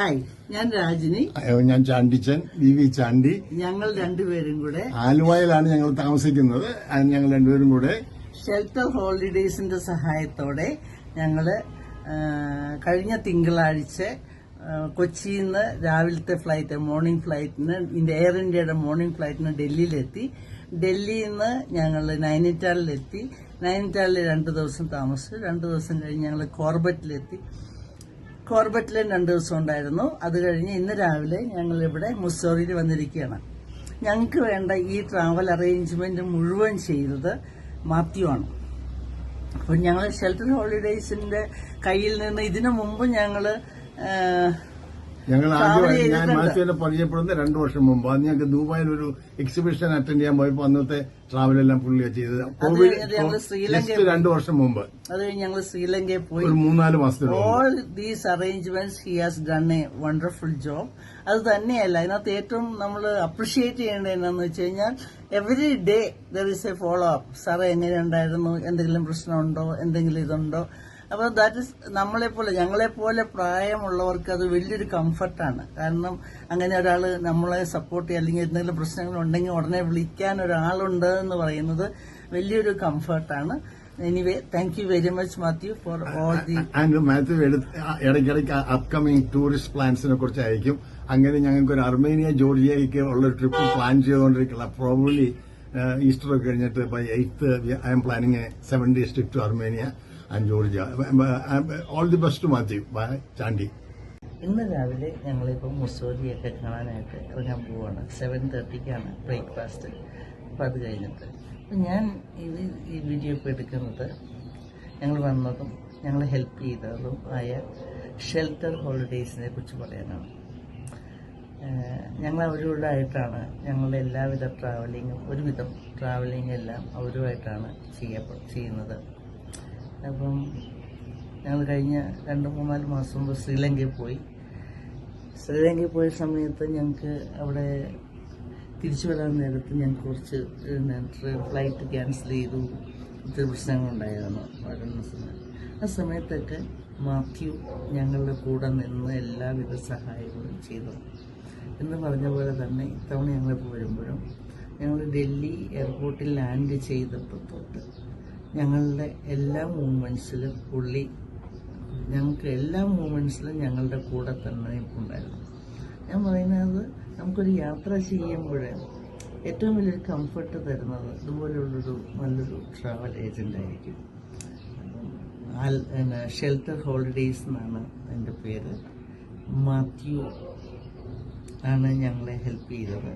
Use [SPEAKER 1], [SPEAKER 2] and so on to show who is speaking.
[SPEAKER 1] Hi, ഞാൻ രാജിനി.
[SPEAKER 2] ഞാൻ Chandichan, V Chandy.
[SPEAKER 1] ഞങ്ങൾ രണ്ടുപേരും കൂടെ
[SPEAKER 2] ആലുവയിലാണ് ഞങ്ങൾ താമസിക്കുന്നത്. ഞങ്ങൾ രണ്ടുപേരും കൂടെ
[SPEAKER 1] ഷെൽട്ടർ ഹോളിഡേയ്സിന്റെ സഹായത്തോടെ ഞങ്ങള് കഴിഞ്ഞ തിങ്കളാഴ്ച കൊച്ചിയിൽ നിന്ന് രാവിലത്തെ ഫ്ലൈറ്റ്, മോർണിംഗ് ഫ്ലൈറ്റിന്, എയർ ഇന്ത്യയുടെ മോർണിംഗ് ഫ്ലൈറ്റിന് ഡൽഹിയിലെത്തി. ഡൽഹിയിൽ നിന്ന് ഞങ്ങൾ നൈനിറ്റാളിലെത്തി. നൈനിറ്റാളിൽ 2 ദിവസം താമസിച്ചു. 2 ദിവസം കഴിഞ്ഞ് ഞങ്ങൾ കോർബറ്റിലെത്തി. കോർബറ്റിലും 2 ദിവസം ഉണ്ടായിരുന്നു. അത് കഴിഞ്ഞ് ഇന്ന് രാവിലെ ഞങ്ങൾ ഇവിടെ മുസ്സോറിയിൽ വന്നിരിക്കുകയാണ്. ഞങ്ങൾക്ക് വേണ്ട ഈ ട്രാവൽ അറേഞ്ച്മെന്റ് മുഴുവൻ ചെയ്തത് മാത്യു ആണ്. അപ്പോൾ ഞങ്ങൾ ഷെൽട്ടർ ഹോളിഡേയ്സിന്റെ കയ്യിൽ നിന്ന് ഇതിനു മുമ്പ്
[SPEAKER 2] ഞങ്ങൾ ആദ്യമായി ഞാൻ മാത്യുവിനെ പരിചയപ്പെടുന്നത് 2 വർഷം മുമ്പ്. അന്ന് ഞങ്ങൾക്ക് ദുബായിൽ ഒരു എക്സിബിഷൻ അറ്റൻഡ് ചെയ്യാൻ പോയപ്പോൾ അന്നത്തെ ട്രാവലെല്ലാം പുള്ളിയാണ് ചെയ്തത്. കോവിഡ് 2 വർഷം മുമ്പ്.
[SPEAKER 1] അത് കഴിഞ്ഞ് ഞങ്ങൾ ശ്രീലങ്കയിൽ പോയി.
[SPEAKER 2] 3-4 മാസത്തിൽ
[SPEAKER 1] all these arrangements he has done A wonderful job. അത് തന്നെയല്ല, അതിനകത്ത് ഏറ്റവും നമ്മൾ അപ്രിഷിയേറ്റ് ചെയ്യേണ്ടത് എന്താണെന്ന് വെച്ച് കഴിഞ്ഞാൽ every day there is A follow up. സാറേ എങ്ങനെയുണ്ടായിരുന്നു, എന്തെങ്കിലും പ്രശ്നമുണ്ടോ, എന്തെങ്കിലും ഇതുണ്ടോ. അപ്പോൾ ദാറ്റ് ഇസ് ഞങ്ങളെപ്പോലെ പ്രായമുള്ളവർക്ക് അത് വലിയൊരു കംഫർട്ടാണ്. കാരണം അങ്ങനെ ഒരാൾ നമ്മളെ സപ്പോർട്ട് ചെയ്യുക, അല്ലെങ്കിൽ എന്തെങ്കിലും പ്രശ്നങ്ങളുണ്ടെങ്കിൽ ഉടനെ വിളിക്കാൻ ഒരാളുണ്ട് എന്ന് പറയുന്നത് വലിയൊരു കംഫർട്ടാണ്. Anyway, thank you very much Mathew for all the.
[SPEAKER 2] Mathew ഇടയ്ക്കിടയ്ക്ക് അപ്കമിംഗ് ടൂറിസ്റ്റ് പ്ലാൻസിനെ കുറിച്ച് അയക്കും. അങ്ങനെ ഞങ്ങൾക്ക് ഒരു അർമേനിയ, ജോർജിയയ്ക്ക് ഉള്ള ട്രിപ്പ് പ്ലാൻ ചെയ്തുകൊണ്ടിരിക്കുക. പ്രോബബ്ലി ഈസ്റ്റർ ഒക്കെ കഴിഞ്ഞിട്ട് by 8th I am planning a 7 days trip to Armenia and Georgia. All the best to Matthew. Bye, Chandi.
[SPEAKER 1] ഇന്ന് രാവിലെ ഞങ്ങളിപ്പോൾ മുസ്സോറിയൊക്കെ കാണാനായിട്ട് ഇറങ്ങാൻ പോവുകയാണ്. 7:30-ക്കാണ് ബ്രേക്ക്ഫാസ്റ്റ്. അപ്പം അത് കഴിഞ്ഞിട്ട് ഞാൻ ഈ വീഡിയോ ഇപ്പോൾ എടുക്കുന്നത് ഞങ്ങൾ വന്നതും ഞങ്ങൾ ഹെൽപ്പ് ചെയ്തതും ആയ ഷെൽട്ടർ ഹോളിഡേയ്സിനെ കുറിച്ച് പറയാനാണ്. ഞങ്ങൾ അവരുമായിട്ടാണ് ഞങ്ങളുടെ എല്ലാവിധ ഒരുവിധം ട്രാവലിംഗ് എല്ലാം അവരുമായിട്ടാണ് ചെയ്യുന്നത്. അപ്പം ഞങ്ങൾ കഴിഞ്ഞ 2-3-4 മാസം മുമ്പ് ശ്രീലങ്കയിൽ പോയ സമയത്ത് ഞങ്ങൾക്ക് അവിടെ തിരിച്ചു വരാൻ നേരത്ത് ഞങ്ങൾക്ക് കുറച്ച് ഫ്ലൈറ്റ് ക്യാൻസൽ ചെയ്തു. ഒത്തിരി പ്രശ്നങ്ങളുണ്ടായിരുന്നു വരുന്ന സമയത്ത്. ആ സമയത്തൊക്കെ മാത്യു ഞങ്ങളുടെ കൂടെ നിന്ന് എല്ലാവിധ സഹായങ്ങളും ചെയ്തു. എന്ന് പറഞ്ഞ പോലെ തന്നെ ഇത്തവണ ഞങ്ങളിപ്പോൾ വരുമ്പോഴും ഞങ്ങൾ ഡൽഹി എയർപോർട്ടിൽ ലാൻഡ് ചെയ്തപ്പോൾ തൊട്ട് ഞങ്ങളുടെ എല്ലാ മൂവ്മെൻറ്റ്സിലും ഞങ്ങൾക്ക് എല്ലാ മൂവ്മെൻറ്റ്സിലും ഞങ്ങളുടെ കൂടെ തന്നെ ഉണ്ടായിരുന്നു. ഞാൻ പറയുന്നത്, നമുക്കൊരു യാത്ര ചെയ്യുമ്പോൾ ഏറ്റവും വലിയൊരു കംഫർട്ട് തരുന്നത് ഇതുപോലുള്ളൊരു നല്ലൊരു ട്രാവൽ ഏജന്റ് ആയിരിക്കും. ഷെൽട്ടർ ഹോളിഡേയ്സ് എന്നാണ് എൻ്റെ പേര്. മാത്യു ആണ് ഞങ്ങളെ ഹെൽപ്പ് ചെയ്തത്.